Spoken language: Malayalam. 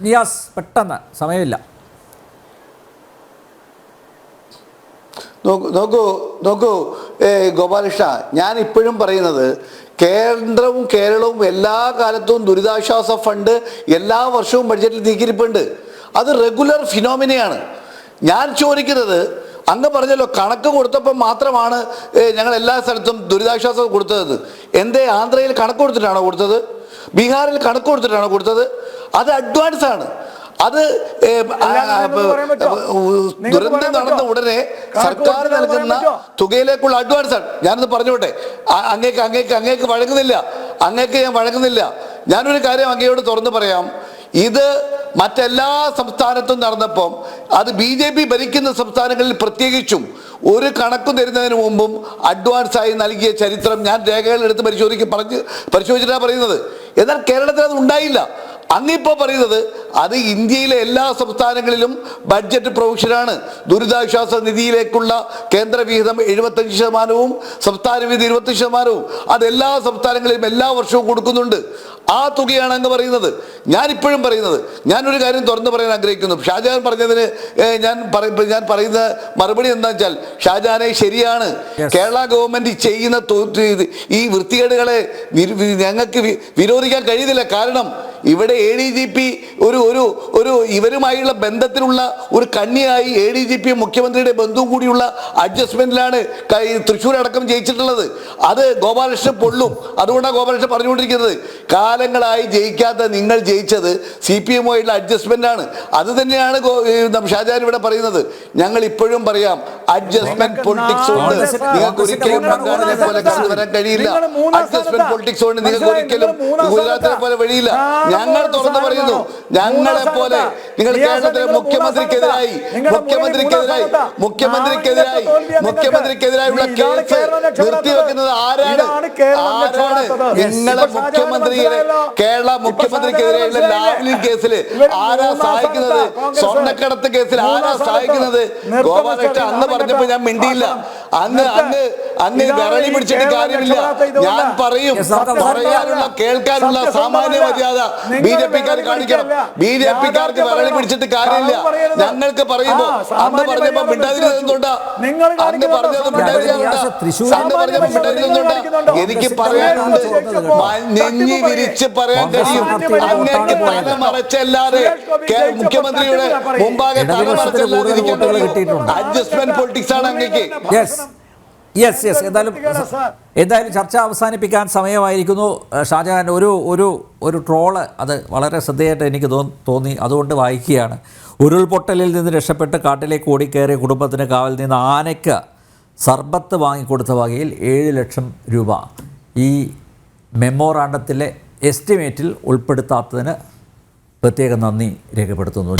നിയാസ്, പെട്ടെന്ന് സമയമില്ല. നോക്കൂ ഗോപാലകൃഷ്ണ, ഞാൻ ഇപ്പോഴും പറയുന്നത് കേരളവും എല്ലാ കാലത്തും ദുരിതാശ്വാസ ഫണ്ട് എല്ലാ വർഷവും ബഡ്ജറ്റിൽ നീക്കിയിരിപ്പുണ്ട്. അത് റെഗുലർ ഫിനോമിനയാണ്. ഞാൻ ചോദിക്കുന്നത്, അങ്ങ് പറഞ്ഞല്ലോ കണക്ക് കൊടുത്തപ്പോൾ മാത്രമാണ് ഞങ്ങൾ എല്ലാ സ്ഥലത്തും ദുരിതാശ്വാസം കൊടുത്തത്. എന്തേ ആന്ധ്രയിൽ കണക്ക് കൊടുത്തിട്ടാണോ കൊടുത്തത്? ബീഹാറിൽ കണക്ക് കൊടുത്തിട്ടാണോ കൊടുത്തത്? അത് അഡ്വാൻസ് ആണ്. അത് ദുരന്തം നടന്ന ഉടനെ സർക്കാർ നൽകുന്ന തുകയിലേക്കുള്ള അഡ്വാൻസ് ആണ്. ഞാനൊന്ന് പറഞ്ഞോട്ടെ, അങ്ങേക്ക് വഴങ്ങുന്നില്ല, ഞാൻ വഴങ്ങുന്നില്ല. ഞാനൊരു കാര്യം അങ്ങയോട് തുറന്നു പറയാം. ഇത് മറ്റെല്ലാ സംസ്ഥാനത്തും നടന്നപ്പം അത് BJP ഭരിക്കുന്ന സംസ്ഥാനങ്ങളിൽ പ്രത്യേകിച്ചും ഒരു കണക്കും തരുന്നതിന് മുമ്പും അഡ്വാൻസായി നൽകിയ ചരിത്രം ഞാൻ രേഖകളെടുത്ത് പരിശോധിച്ചിട്ടാണ് പറയുന്നത്. എന്നാൽ കേരളത്തിൽ അത് ഉണ്ടായില്ല. അങ്ങിപ്പോൾ പറയുന്നത് അത് ഇന്ത്യയിലെ എല്ലാ സംസ്ഥാനങ്ങളിലും ബഡ്ജറ്റ് പ്രൊവിഷനാണ്. ദുരിതാശ്വാസ നിധിയിലേക്കുള്ള കേന്ദ്ര വിഹിതം 75%, സംസ്ഥാന വിഹിതം 20%. അതെല്ലാ സംസ്ഥാനങ്ങളിലും എല്ലാ വർഷവും കൊടുക്കുന്നുണ്ട്. ആ തുകയാണ് അങ്ങ് പറയുന്നത്. ഞാനിപ്പോഴും പറയുന്നത്, ഞാനൊരു കാര്യം തുറന്നു പറയാൻ ആഗ്രഹിക്കുന്നു. ഷാജഹാൻ പറഞ്ഞതിന് ഞാൻ പറയുന്ന മറുപടി എന്താ വെച്ചാൽ, ഷാജഹാനെ ശരിയാണ്, കേരള ഗവൺമെന്റ് ചെയ്യുന്ന ഈ വൃത്തികേടുകളെ ഞങ്ങൾക്ക് വിരോധിക്കാൻ കഴിയുന്നില്ല. കാരണം ഇവിടെ ADGP ഒരു ഇവരുമായുള്ള ബന്ധത്തിലുള്ള ഒരു കണ്ണിയായി ADGP മുഖ്യമന്ത്രിയുടെ ബന്ധുവും കൂടിയുള്ള അഡ്ജസ്റ്റ്മെന്റിലാണ് തൃശ്ശൂർ അടക്കം ജയിച്ചിട്ടുള്ളത്. അത് ഗോപാലകൃഷ്ണൻ പൊള്ളും. അതുകൊണ്ടാണ് ഗോപാലകൃഷ്ണൻ പറഞ്ഞുകൊണ്ടിരിക്കുന്നത്, കാലങ്ങളായി ജയിക്കാത്ത നിങ്ങൾ ജയിച്ചത് CPM-ആയിട്ടുള്ള അഡ്ജസ്റ്റ്മെന്റാണ്. അത് തന്നെയാണ് ഷാജഹാൻ ഇവിടെ പറയുന്നത്. ഞങ്ങൾ ഇപ്പോഴും പറയാം, അഡ്ജസ്റ്റ്മെന്റ് പൊളിറ്റിക്സ് കൊണ്ട് നിങ്ങൾക്ക് ഒരിക്കലും ബംഗാളിനെ പോലെ കടന്നു വരാൻ കഴിയില്ല. അഡ്ജസ്റ്റ്മെന്റ് പൊളിറ്റിക്സ് കൊണ്ട് നിങ്ങൾക്ക് ഒരിക്കലും ഗുജറാത്തിനെ പോലെ വഴിയില്ല. ഞങ്ങൾ തുറന്നു പറയുന്നു, ഞങ്ങളെ പോലെ നിങ്ങൾ കേരളത്തിലെ മുഖ്യമന്ത്രിക്കെതിരായുള്ള കേസ് നിർത്തിവെക്കുന്നത് ആരാണ്? നിങ്ങളെ കേരള മുഖ്യമന്ത്രിക്കെതിരെയുള്ള ലാവ്ലിൻ കേസിൽ ആരാ സഹായിക്കുന്നത്? സ്വർണ്ണക്കടത്ത് കേസിൽ ആരാ സഹായിക്കുന്നത്? ഗോപാലകൃഷ്ണൻ അന്ന് പറഞ്ഞപ്പോ ഞാൻ മിണ്ടിയില്ല. അങ്ങ് വിരളി പിടിച്ചിട്ട് കാര്യമില്ല. ഞാൻ പറയും, പറയാനുള്ള കേൾക്കാനുള്ള സാമാന്യ മര്യാദ BJP-ക്കാർ കാണിക്കണം. BJP-ക്കാർക്ക് വിരളി പിടിച്ചിട്ട് കാര്യമില്ല. ഞങ്ങൾക്ക് പറയുമ്പോ അന്ന് പറഞ്ഞപ്പോ മിണ്ടാതിരുന്നുണ്ടാ? എനിക്ക് പറയാനുണ്ട്, നെഞ്ഞി വിരിച്ച് പറയാൻ കഴിയും. അങ്ങേക്ക് തല മറച്ചല്ലാതെ മുഖ്യമന്ത്രിയുടെ മുമ്പാകെ തല മറച്ചല്ലാതെ അഡ്ജസ്റ്റ്മെന്റ് പൊളിറ്റിക്സ് ആണ് അങ്ങേക്ക്. എന്തായാലും ചർച്ച അവസാനിപ്പിക്കാൻ സമയമായിരിക്കുന്നു. ഷാജഹാൻ, ഒരു ട്രോള് അത് വളരെ ശ്രദ്ധയായിട്ട് എനിക്ക് തോന്നി, അതുകൊണ്ട് വായിക്കുകയാണ്. ഉരുൾപൊട്ടലിൽ നിന്ന് രക്ഷപ്പെട്ട് കാട്ടിലേക്ക് ഓടിക്കയറിയ കുടുംബത്തിന് കാവൽ നിന്ന് ആനയ്ക്ക് സർബത്ത് വാങ്ങിക്കൊടുത്ത വകയിൽ 7 ലക്ഷം രൂപ ഈ മെമ്മോറാണ്ടത്തിലെ എസ്റ്റിമേറ്റിൽ ഉൾപ്പെടുത്താത്തതിന് പ്രത്യേക നന്ദി രേഖപ്പെടുത്തുന്നു.